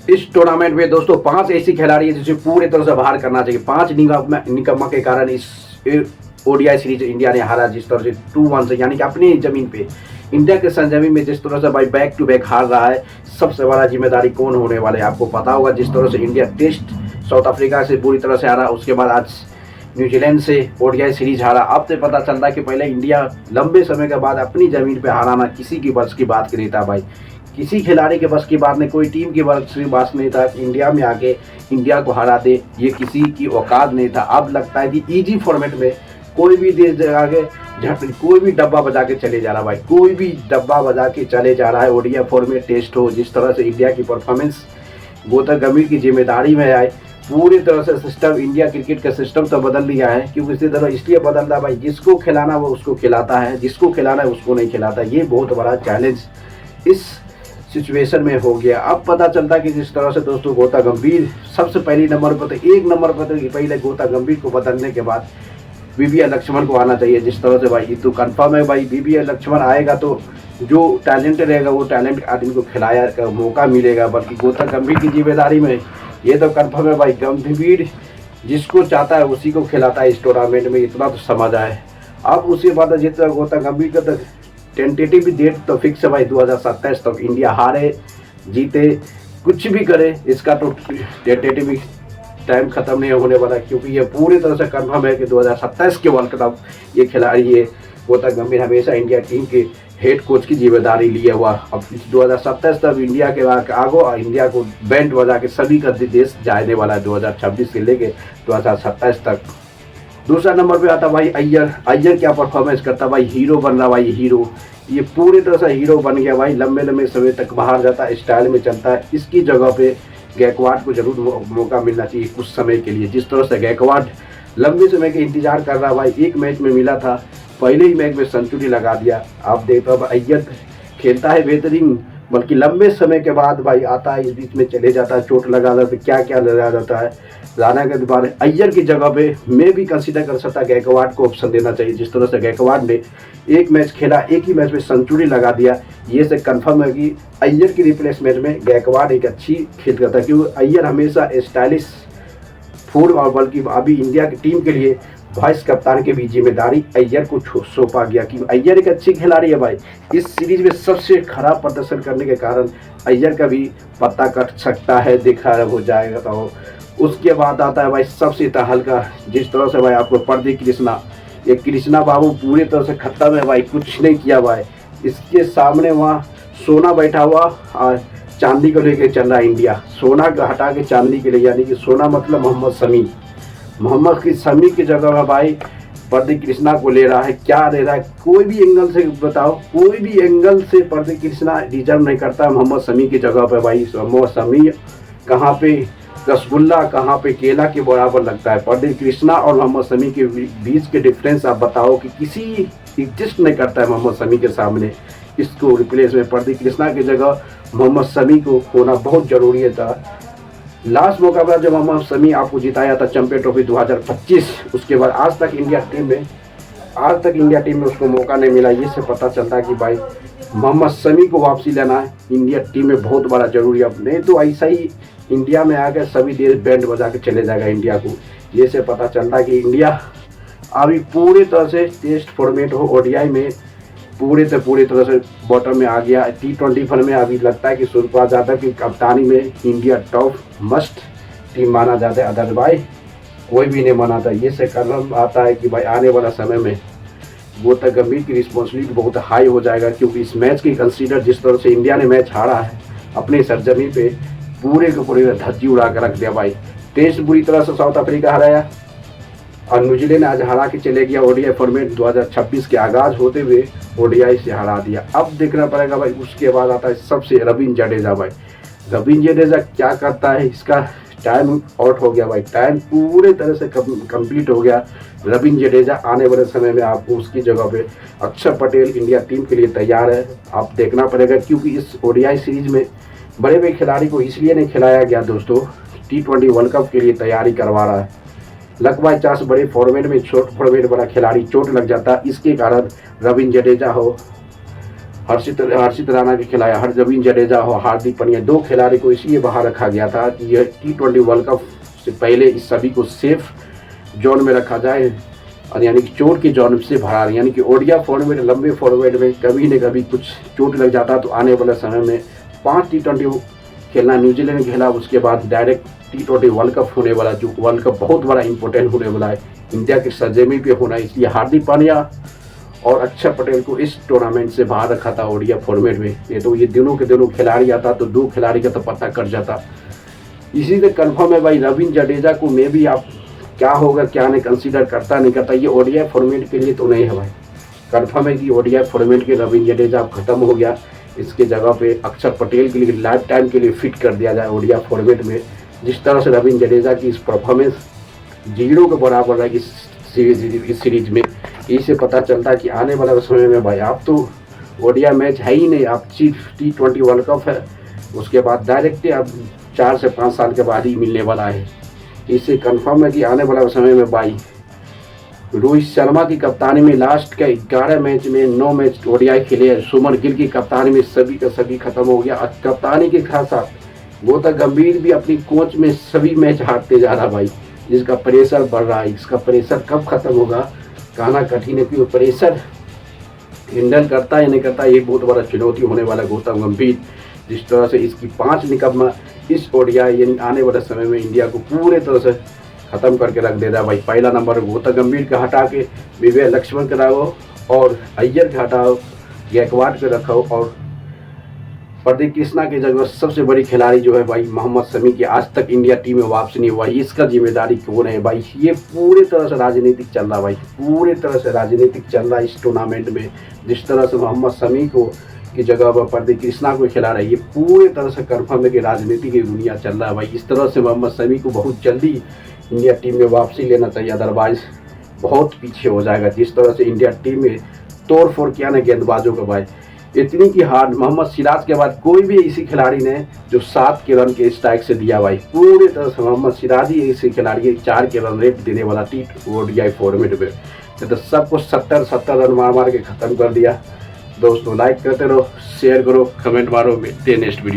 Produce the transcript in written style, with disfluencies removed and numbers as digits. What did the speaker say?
इस टूर्नामेंट में दोस्तों 5 ऐसी खिलाड़ी है जिसे पूरी तरह से बाहर करना चाहिए। 5 निकम्मा के कारण इस ओडीआई सीरीज इंडिया ने हारा, जिस तरह से 2-1 से, यानी कि अपनी जमीन पे इंडिया के सरजमीन में जिस तरह से भाई बैक टू बैक हार रहा है, सबसे बड़ा जिम्मेदारी कौन होने वाले है आपको पता होगा। जिस तरह से इंडिया टेस्ट साउथ अफ्रीका से बुरी तरह से हारा, उसके बाद आज न्यूजीलैंड से ओडीआई सीरीज हारा। अब से पता चलता है कि पहले इंडिया लंबे समय के बाद अपनी ज़मीन पे हाराना किसी की बस की बात नहीं था भाई, किसी खिलाड़ी के बस की बात नहीं, कोई टीम की बस की बात नहीं था। इंडिया में आके इंडिया को हरा दे, ये किसी की औकात नहीं था। अब लगता है कि इजी फॉर्मेट में कोई भी देश आगे कोई भी डब्बा बजा के चले जा रहा भाई, कोई भी डब्बा बजा के चले जा रहा है। ओडीआई फॉर्मेट टेस्ट हो, जिस तरह से इंडिया की परफॉर्मेंस गौतम गंभीर की जिम्मेदारी में आए, पूरी तरह से सिस्टम, इंडिया क्रिकेट का सिस्टम तो बदल दिया है। क्योंकि इसी तरह इसलिए बदल रहा भाई, जिसको खिलाना वो उसको खिलाता है, जिसको खिलाना है उसको नहीं खिलाता। ये बहुत बड़ा चैलेंज इस सिचुएशन में हो गया। अब पता चलता कि जिस तरह से दोस्तों गौतम गंभीर सबसे पहली नंबर पर, तो 1 नंबर पर तो पहले गौतम गंभीर को बदलने के बाद वीवीआर लक्ष्मण को आना चाहिए। जिस तरह से भाई ये तो कंफर्म है भाई, वीवीआर लक्ष्मण आएगा तो जो टैलेंट रहेगा वो टैलेंट आदमी को खिलाया का मौका मिलेगा। बल्कि गौतम गंभीर की जिम्मेदारी में ये तो कंफर्म है भाई, गंभीर जिसको चाहता है उसी को खिलाता है इस टूर्नामेंट में, इतना तो समझ आए। अब उसके बाद जितना गौतम गंभीर का तो टेंटेटिव डेट तो फिक्स है भाई, 2027 तक। इंडिया हारे जीते कुछ भी करे, इसका तो टेंटेटिव टाइम खत्म नहीं होने वाला, क्योंकि ये पूरी तरह से कंफर्म है कि 2027 के वर्ल्ड कप ये खिलाड़ी है गौतम गंभीर हमेशा इंडिया टीम के हेड कोच की जिम्मेदारी लिए हुआ। अब 2027 तक इंडिया के आगो इंडिया को बैंड बजा के सभी का देश जाने वाला है 2026 से लेके 2027 तक। दूसरा नंबर पे आता भाई अय्यर। अय्यर क्या परफॉर्मेंस करता भाई, हीरो बन रहा भाई, हीरो, ये पूरी तरह से हीरो बन गया भाई। लंबे लंबे समय तक बाहर जाता है, स्टाइल में चलता है। इसकी जगह पे गायकवाड को जरूर मौका मिलना चाहिए कुछ समय के लिए। जिस तरह से गायकवाड लंबे समय के इंतजार कर रहा भाई, एक मैच में मिला था, पहले ही मैच में सेंचुरी लगा दिया। आप देखते हो अय्यर खेलता है बेहतरीन, बल्कि लंबे समय के बाद भाई आता है, इस बीच में चले जाता है, चोट लगा जाता है, क्या क्या लगा जाता है। लाना के बाद अय्यर की जगह पे मैं भी कंसीडर कर सकता गायकवाड को ऑप्शन देना चाहिए। जिस तरह से गायकवाड ने एक मैच खेला, एक ही मैच में सेंचुरी लगा दिया, ये से कंफर्म है कि अय्यर की रिप्लेसमेंट में गायकवाड एक अच्छी खेल करता है। क्योंकि अय्यर हमेशा स्टाइलिश फूड, और बल्कि अभी इंडिया की टीम के लिए वाइस कप्तान की भी जिम्मेदारी अय्यर को सौंपा गया। कि अय्यर एक अच्छी खिलाड़ी है भाई, इस सीरीज में सबसे खराब प्रदर्शन करने के कारण अय्यर का भी पत्ता कट सकता है, देखा हो जाएगा। तो उसके बाद आता है भाई सबसे हल्का, जिस तरह से भाई आपको प्रदीप कृष्णा, ये कृष्णा बाबू पूरी तरह से खत्म है भाई, कुछ नहीं किया भाई। इसके सामने वहाँ सोना बैठा हुआ और चांदी को लेकर चल रहा है इंडिया, सोना को हटा के चांदी के लिए, यानी कि सोना मतलब मोहम्मद शमी, मोहम्मद की शमी की जगह में भाई प्रदीप कृष्णा को ले रहा है। क्या ले रहा है, कोई भी एंगल से बताओ, कोई भी एंगल से प्रदीप कृष्णा डिजर्व नहीं करता मोहम्मद शमी की जगह पे भाई। मोहम्मद शमी कहाँ पे रसगुल्ला, कहाँ पे केला के बराबर लगता है। प्रदीप कृष्णा और मोहम्मद शमी के बीच के डिफरेंस आप बताओ कि किसी एग्जिस्ट नहीं करता है मोहम्मद शमी के सामने। इसको रिप्लेस में प्रदीप कृष्णा की जगह मोहम्मद शमी को होना बहुत जरूरी था। लास्ट मुकाबला जब मोहम्मद शमी आपको जिताया था चैंपियन ट्रॉफी 2025, उसके बाद आज तक इंडिया टीम में उसको मौका नहीं मिला। ये से पता चलता है कि भाई मोहम्मद शमी को वापसी लेना है इंडिया टीम में बहुत बड़ा जरूरी है। नहीं तो ऐसा ही इंडिया में आकर सभी देश बैंड बजा के चले जाएगा इंडिया को। ये से पता चलता है कि इंडिया अभी पूरी तरह से टेस्ट फॉर्मेट हो, ओडीआई में पूरी तरह से बॉटम में आ गया। T20 फन में अभी लगता है कि सूर्यकुमार यादव की कप्तानी में इंडिया टॉप मस्ट टीम माना जाता है, अदरवाइज कोई भी नहीं माना था। ये से कदम आता है कि भाई आने वाला समय में गौतम गंभीर की रिस्पॉन्सिबिलिटी बहुत हाई हो जाएगा। क्योंकि इस मैच की कंसीडर, जिस तरह से इंडिया ने मैच हारा है अपने सरजमी पे, पूरे के पूरे धज्जी उड़ा कर रख दिया भाई। टेस्ट बुरी तरह से साउथ अफ्रीका हराया और न्यूजीलैंड आज हरा के चले गया। ओडीआई फॉर्मेट 2026 के आगाज होते हुए ओडीआई से हरा दिया। अब देखना पड़ेगा भाई, उसके बाद आता है सबसे रविंद्र जडेजा भाई। रविंद्र जडेजा क्या करता है, इसका टाइम आउट हो गया भाई, टाइम पूरे तरह से कंप्लीट हो गया। रविंद्र जडेजा आने वाले समय में आपको उसकी जगह पे अक्षर पटेल इंडिया टीम के लिए तैयार है। आप देखना पड़ेगा, क्योंकि इस ओडीआई सीरीज में बड़े बड़े खिलाड़ी को इसलिए नहीं खिलाया गया दोस्तों, T20 वर्ल्ड कप के लिए तैयारी करवा रहा है। लक बाई चांस बड़े फॉर्मेट में छोट फॉर्मेट बड़ा खिलाड़ी चोट लग जाता, इसके कारण रविंद्र जडेजा हो, हर्षित राणा के खिलाया, रवींद्र जडेजा और हार्दिक पांड्या, 2 खिलाड़ी को इसलिए बाहर रखा गया था कि यह T20 वर्ल्ड कप से पहले इस सभी को सेफ जोन में रखा जाए, और यानी कि चोट के जोन से बाहर, यानी कि ओडिया फॉर्मेट, लंबे फॉर्मेट में कभी न कभी कुछ चोट लग जाता तो आने वाले समय में 5 T20 खेलना न्यूजीलैंड खेला, उसके बाद डायरेक्ट T20 वर्ल्ड कप होने वाला, जो वर्ल्ड कप बहुत बड़ा इंपॉर्टेंट होने वाला है, इंडिया के सरजमी पे होना है। इसलिए हार्दिक पांड्या और अक्षर पटेल को इस टूर्नामेंट से बाहर रखा था ओडिया फॉर्मेट में। ये तो ये दोनों के दोनों खिलाड़ी आता तो 2 खिलाड़ी का तो पता कर जाता। इसी से कंफर्म है भाई, रवींद्र जडेजा को मे भी आप क्या होगा क्या नहीं कंसीडर करता नहीं करता, ये ओडिया फॉर्मेट के लिए तो नहीं है भाई। कंफर्म है कि ओडिया फॉर्मेट के रवींद्र जडेजा अब खत्म हो गया, इसके जगह पे अक्षर पटेल के लिए लाइफ टाइम के लिए फिट कर दिया जाए ओडिया फॉर्मेट में। जिस तरह से रवींद्र जडेजा की इस परफॉर्मेंस 0 के बराबर रहेगी इस सीरीज में, इससे पता चलता है कि आने वाले समय में भाई आप तो ओडिया मैच है ही नहीं, आप T20 वर्ल्ड कप है, उसके बाद डायरेक्ट अब 4 से 5 साल के बाद ही मिलने वाला है। इससे कंफर्म है कि आने वाले समय में भाई रोहित शर्मा की कप्तानी में लास्ट का 11 मैच में 9 मैच ओडिया खेले, सुमन गिल की कप्तानी में सभी का सभी खत्म हो गया। कप्तानी के साथ साथ गौतम गंभीर भी अपनी कोच में सभी मैच हारते जा रहा भाई, जिसका प्रेशर बढ़ रहा है। इसका प्रेशर कब खत्म होगा कहना कठिन है, कि वो प्रेशर हैंडल करता है या नहीं करता, ये बहुत बड़ा चुनौती होने वाला गौतम गंभीर। जिस तरह से इसकी 5 निकम्मा इस ओडिया यानी आने वाले समय में इंडिया को पूरे तरह से खत्म करके रख देता है भाई। पहला नंबर गौतम गंभीर का हटा के विवेक लक्ष्मण का रखो, और अय्यर का हटाओ, गायकवाड़ के रखो, और प्रदीप कृष्णा की जगह सबसे बड़ी खिलाड़ी जो है भाई मोहम्मद शमी की आज तक इंडिया टीम में वापसी नहीं हुआ, इसका जिम्मेदारी कौन है भाई। ये पूरे तरह से राजनीतिक चल रहा भाई, पूरे तरह से राजनीतिक चल रहा है इस टूर्नामेंट में। जिस तरह से मोहम्मद शमी को की जगह पर प्रदीप कृष्णा को खिला रहा है, ये पूरे तरह से कन्फर्म है कि राजनीति की दुनिया चल रहा है भाई। इस तरह से मोहम्मद शमी को बहुत जल्दी इंडिया टीम में वापसी लेना चाहिए, अदरवाइज बहुत पीछे हो जाएगा। जिस तरह से इंडिया टीम में तोड़ फोड़ किया ना गेंदबाजों का भाई, इतनी की हार मोहम्मद सिराज के बाद कोई भी इसी खिलाड़ी ने जो 7 के रन के स्ट्राइक से दिया भाई, पूरी तरह से मोहम्मद सिराज ही इसी खिलाड़ी 4 के रन रेट देने वाला T20 फॉर्मेट में, तो सबको 70 रन मार के खत्म कर दिया। दोस्तों लाइक करते रहो, शेयर करो, कमेंट मारो, मिलते हैं नेक्स्ट वीडियो।